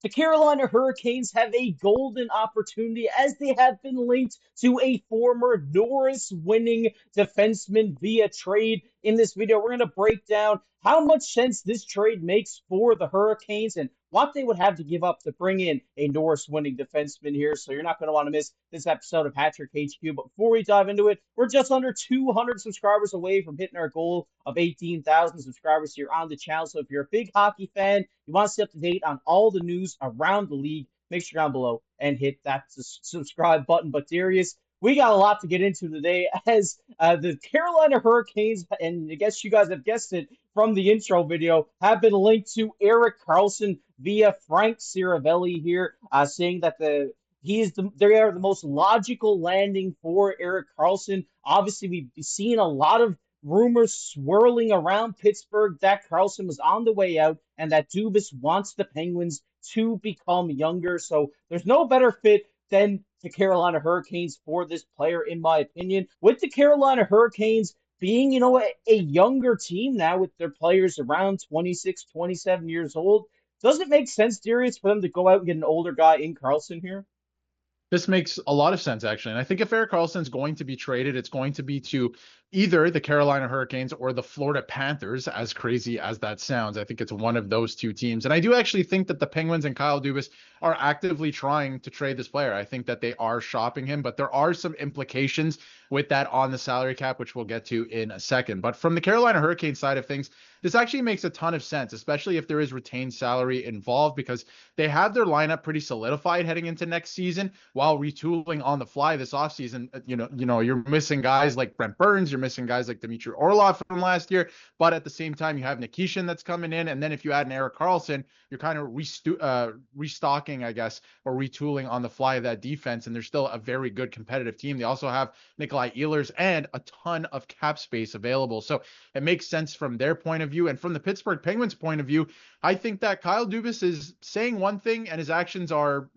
The Carolina Hurricanes have a golden opportunity as they have been linked to a former Norris winning defenseman via trade. In this video, we're going to break down how much sense this trade makes for the Hurricanes and what they would have to give up to bring in a Norris winning defenseman here. So you're not going to want to miss this episode of Hat Trick HQ. But before we dive into it, we're just under 200 subscribers away from hitting our goal of 18,000 subscribers here on the channel. So if you're a big hockey fan, you want to stay up to date on all the news around the league, make sure down below and hit that subscribe button. But Darius, we got a lot to get into today as the Carolina Hurricanes, and I guess you guys have guessed it from the intro video, have been linked to Erik Karlsson via Frank Ciravelli here, saying that they are the most logical landing for Erik Karlsson. Obviously, we've seen a lot of rumors swirling around Pittsburgh that Karlsson was on the way out and that Dubas wants the Penguins to become younger. So there's no better fit than the Carolina Hurricanes for this player, in my opinion. With the Carolina Hurricanes being, a younger team now with their players around 26, 27 years old, does it make sense, Darius, for them to go out and get an older guy in Karlsson here? This makes a lot of sense, actually. And I think if Erik Karlsson's going to be traded, it's going to be to either the Carolina Hurricanes or the Florida Panthers, as crazy as that sounds. I think it's one of those two teams. And I do actually think that the Penguins and Kyle Dubas are actively trying to trade this player. I think that they are shopping him, but there are some implications with that on the salary cap, which we'll get to in a second. But from the Carolina Hurricanes side of things, this actually makes a ton of sense, especially if there is retained salary involved, because they have their lineup pretty solidified heading into next season while retooling on the fly this offseason. You're missing guys like Brent Burns, you're missing guys like Dmitry Orlov from last year, but at the same time, you have Nikishin that's coming in, and then if you add an Erik Karlsson, you're kind of restocking, I guess, or retooling on the fly of that defense, and they're still a very good competitive team. They also have Nikolai Ehlers and a ton of cap space available, so it makes sense from their point of view. And from the Pittsburgh Penguins point of view, I think that Kyle Dubas is saying one thing and his actions are,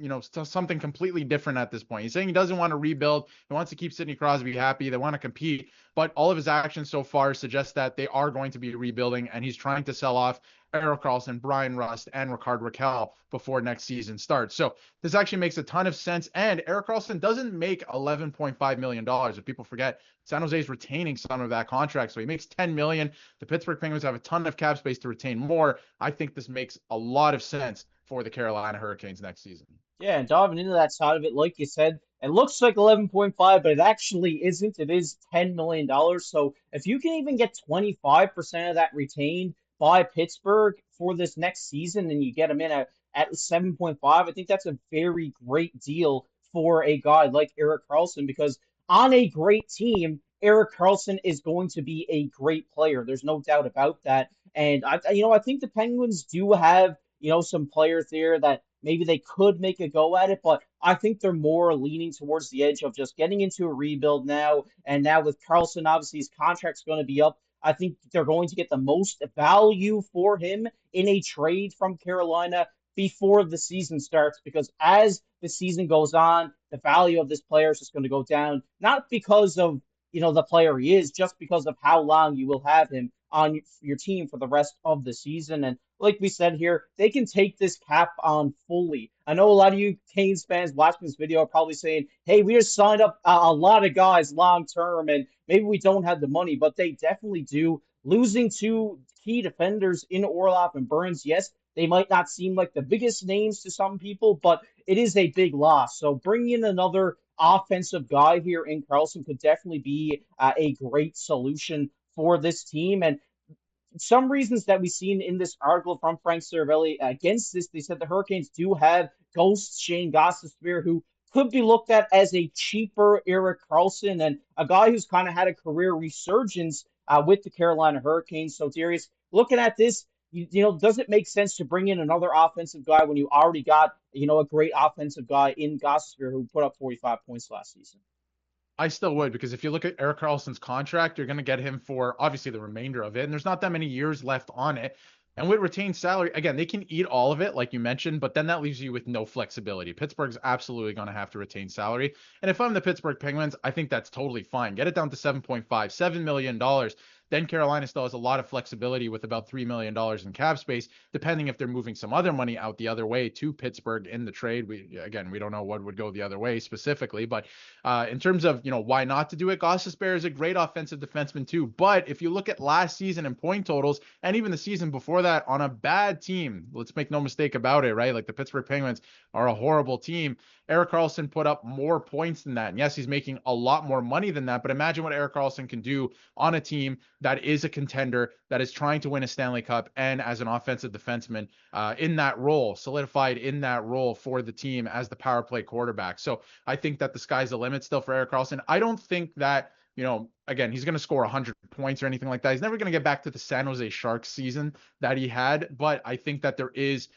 something completely different at this point. He's saying he doesn't want to rebuild. He wants to keep Sidney Crosby happy. They want to compete, but all of his actions so far suggest that they are going to be rebuilding, and he's trying to sell off Erik Karlsson, Brian Rust, and Rickard Rakell before next season starts. So this actually makes a ton of sense. And Erik Karlsson doesn't make $11.5 million. If people forget, San Jose is retaining some of that contract, so he makes $10 million. The Pittsburgh Penguins have a ton of cap space to retain more. I think this makes a lot of sense for the Carolina Hurricanes next season. Yeah, and diving into that side of it, like you said, it looks like 11.5, but it actually isn't. It is $10 million. So if you can even get 25% of that retained by Pittsburgh for this next season and you get them in at 7.5, I think that's a very great deal for a guy like Erik Karlsson, because on a great team, Erik Karlsson is going to be a great player. There's no doubt about that. And I think the Penguins do have, some players there that maybe they could make a go at it, but I think they're more leaning towards the edge of just getting into a rebuild now. And now with Karlsson, obviously his contract's going to be up. I think they're going to get the most value for him in a trade from Carolina before the season starts, because as the season goes on, the value of this player is just going to go down, not because of, the player he is, just because of how long you will have him on your team for the rest of the season. And like we said here, they can take this cap on fully. I know a lot of you Canes fans watching this video are probably saying, hey, we just signed up a lot of guys long term and maybe we don't have the money, but they definitely do. Losing two key defenders in Orlov and Burns, yes, they might not seem like the biggest names to some people, but it is a big loss. So bringing in another offensive guy here in Karlsson could definitely be a great solution for this team. And some reasons that we've seen in this article from Frank Ciravelli against this, they said the Hurricanes do have ghost Shane Gostisbehere, who could be looked at as a cheaper Erik Karlsson and a guy who's kind of had a career resurgence with the Carolina Hurricanes. So, Darius, looking at this, does it make sense to bring in another offensive guy when you already got, a great offensive guy in Gostisbehere who put up 45 points last season? I still would, because if you look at Erik Karlsson's contract, you're going to get him for obviously the remainder of it, and there's not that many years left on it. And with retained salary, again, they can eat all of it, like you mentioned, but then that leaves you with no flexibility. Pittsburgh's absolutely going to have to retain salary. And if I'm the Pittsburgh Penguins, I think that's totally fine. Get it down to 7.5, $7 million. then Carolina still has a lot of flexibility with about $3 million in cap space, depending if they're moving some other money out the other way to Pittsburgh in the trade. We don't know what would go the other way specifically, but in terms of, why not to do it, Gostisbehere is a great offensive defenseman too. But if you look at last season in point totals, and even the season before that on a bad team, let's make no mistake about it, right? Like the Pittsburgh Penguins are a horrible team. Erik Karlsson put up more points than that. And yes, he's making a lot more money than that, but imagine what Erik Karlsson can do on a team that is a contender, that is trying to win a Stanley Cup, and as an offensive defenseman in that role, solidified in that role for the team as the power play quarterback. So I think that the sky's the limit still for Erik Karlsson. I don't think that, again, he's going to score 100 points or anything like that. He's never going to get back to the San Jose Sharks season that he had, but I think that there is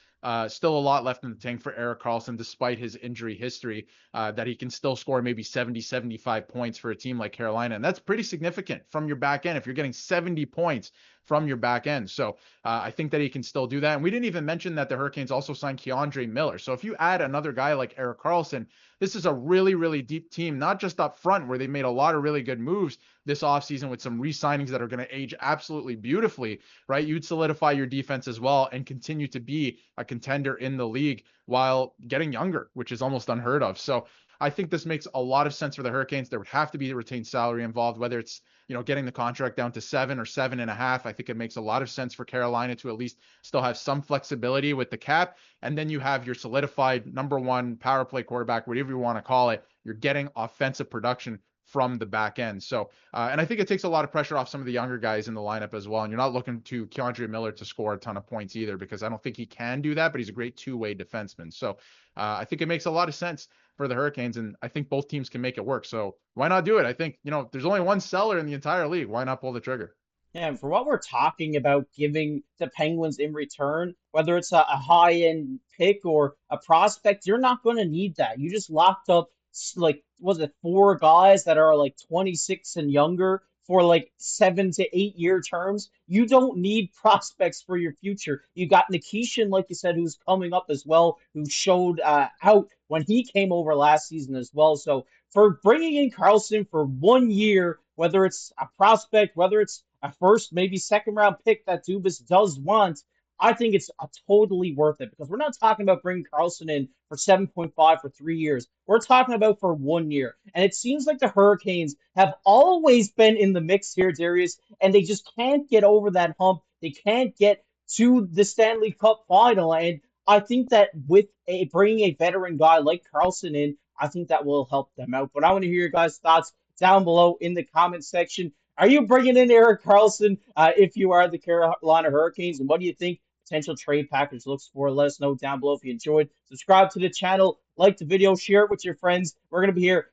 still a lot left in the tank for Erik Karlsson, despite his injury history, that he can still score maybe 70, 75 points for a team like Carolina. And that's pretty significant from your back end if you're getting 70 points from your back end. So I think that he can still do that. And we didn't even mention that the Hurricanes also signed Keandre Miller. So if you add another guy like Erik Karlsson, this is a really, really deep team, not just up front where they made a lot of really good moves this offseason with some re-signings that are going to age absolutely beautifully, right? You'd solidify your defense as well and continue to be a contender in the league while getting younger, which is almost unheard of. So I think this makes a lot of sense for the Hurricanes. There would have to be a retained salary involved, whether it's, getting the contract down to 7 or 7.5. I think it makes a lot of sense for Carolina to at least still have some flexibility with the cap. And then you have your solidified number one power play quarterback, whatever you want to call it. You're getting offensive production from the back end. So, and I think it takes a lot of pressure off some of the younger guys in the lineup as well. And you're not looking to Keandre Miller to score a ton of points either, because I don't think he can do that, but he's a great two-way defenseman. So I think it makes a lot of sense for the Hurricanes, and I think both teams can make it work. So why not do it? I think, there's only one seller in the entire league. Why not pull the trigger? Yeah, and for what we're talking about giving the Penguins in return, whether it's a high-end pick or a prospect, you're not going to need that. You just locked up, like, was it four guys that are like 26 and younger for like 7 to 8 year terms? You don't need prospects for your future. You got Nikishin, like you said, who's coming up as well, who showed out when he came over last season as well. So for bringing in Karlsson for 1 year, whether it's a prospect, whether it's a first, maybe second round pick that Dubas does want, I think it's totally worth it, because we're not talking about bringing Karlsson in for 7.5 for 3 years. We're talking about for 1 year. And it seems like the Hurricanes have always been in the mix here, Darius, and they just can't get over that hump. They can't get to the Stanley Cup final. And I think that with bringing a veteran guy like Karlsson in, I think that will help them out. But I want to hear your guys' thoughts down below in the comment section. Are you bringing in Erik Karlsson if you are the Carolina Hurricanes? And what do you think potential trade package looks for? Let us know down below if you enjoyed. Subscribe to the channel, like the video, share it with your friends. We're going to be here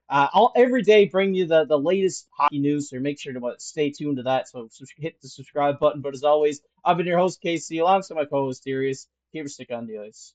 every day bringing you the latest hockey news, so make sure to stay tuned to that. So hit the subscribe button. But as always, I've been your host, Casey, alongside my co-host, Darius. Keep your stick on the ice.